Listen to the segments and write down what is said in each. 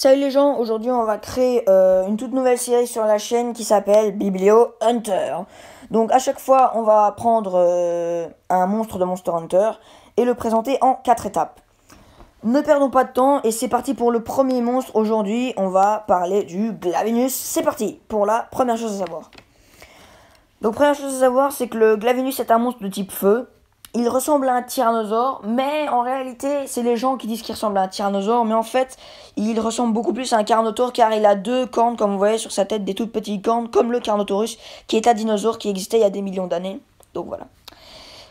Salut les gens, aujourd'hui on va créer une toute nouvelle série sur la chaîne qui s'appelle Biblio Hunter. Donc à chaque fois on va prendre un monstre de Monster Hunter et le présenter en 4 étapes. Ne perdons pas de temps et c'est parti pour le premier monstre. Aujourd'hui on va parler du Glavenus. C'est parti pour la première chose à savoir. Donc première chose à savoir, c'est que le Glavenus est un monstre de type feu. Il ressemble à un tyrannosaure, mais en réalité, c'est les gens qui disent qu'il ressemble à un tyrannosaure, mais en fait, il ressemble beaucoup plus à un carnotaure car il a deux cornes, comme vous voyez sur sa tête, des toutes petites cornes, comme le Carnotaurus, qui est un dinosaure qui existait il y a des millions d'années. Donc voilà.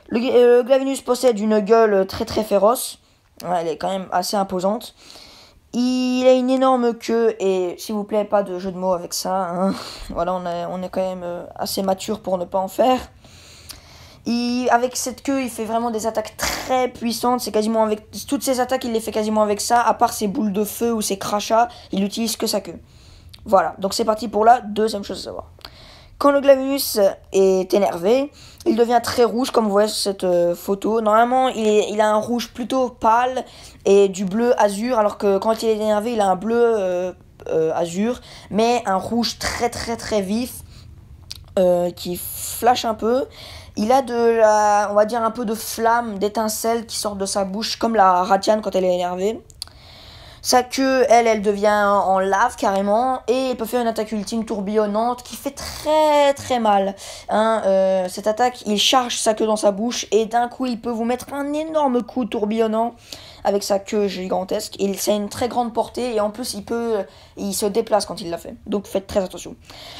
Le Glavenus possède une gueule très très féroce, ouais, elle est quand même assez imposante. Il a une énorme queue, et s'il vous plaît, pas de jeu de mots avec ça, hein. Voilà, on est quand même assez mature pour ne pas en faire. Avec cette queue, il fait vraiment des attaques très puissantes. C'est quasiment avec toutes ses attaques, il les fait quasiment avec ça. À part ses boules de feu ou ses crachats, il utilise que sa queue. Voilà, donc c'est parti pour la deuxième chose à savoir. Quand le Glavenus est énervé, il devient très rouge, comme vous voyez sur cette photo. Normalement, il a un rouge plutôt pâle et du bleu azur, alors que quand il est énervé, il a un bleu azur, mais un rouge très très très vif qui flash un peu. Il a on va dire un peu de flamme, d'étincelles qui sortent de sa bouche, comme la Ratian quand elle est énervée. Sa queue, elle devient en lave carrément, et il peut faire une attaque ultime tourbillonnante qui fait très très mal. Hein, cette attaque, il charge sa queue dans sa bouche, et d'un coup, il peut vous mettre un énorme coup tourbillonnant avec sa queue gigantesque. C'est une très grande portée, et en plus, il se déplace quand il l'a fait. Donc faites très attention.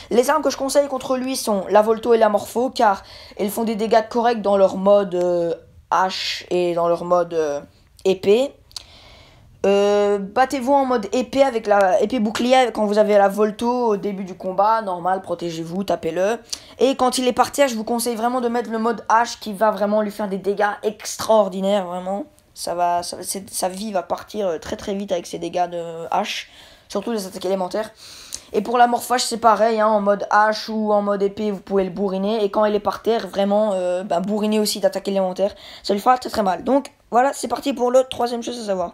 Les armes que je conseille contre lui sont la Volto et la Morpho, car elles font des dégâts corrects dans leur mode hache et dans leur mode épée. Battez-vous en mode épée avec la épée bouclier quand vous avez la Volto au début du combat, normal, protégez-vous, tapez-le. Et quand il est par terre, je vous conseille vraiment de mettre le mode hache qui va vraiment lui faire des dégâts extraordinaires, vraiment. Sa vie va partir très très vite avec ses dégâts de hache, surtout les attaques élémentaires. Et pour la morphage, c'est pareil, hein, en mode hache ou en mode épée, vous pouvez le bourriner. Et quand il est par terre, vraiment, bourriner aussi d'attaques élémentaires, ça lui fera très très mal. Donc voilà, c'est parti pour le troisième chose à savoir.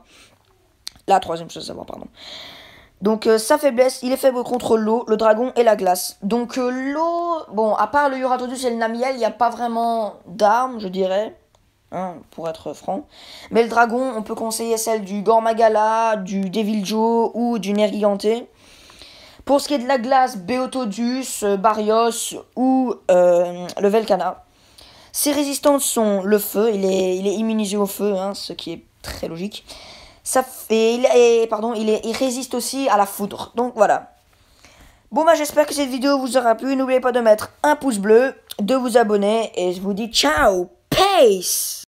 La troisième chose à savoir, pardon. Donc sa faiblesse, il est faible contre l'eau, le dragon et la glace. Donc l'eau, bon, à part le Yuratodus et le Namiel, il n'y a pas vraiment d'armes, je dirais. Hein, pour être franc. Mais le dragon, on peut conseiller celle du Gormagala, du Deviljho ou du Nergiganté. Pour ce qui est de la glace, Beotodus, Barrios ou le Velkhana. Ses résistances sont le feu, il est immunisé au feu, hein, ce qui est très logique. Il résiste aussi à la foudre. Donc voilà. Bon bah j'espère que cette vidéo vous aura plu. N'oubliez pas de mettre un pouce bleu, de vous abonner et je vous dis ciao, peace.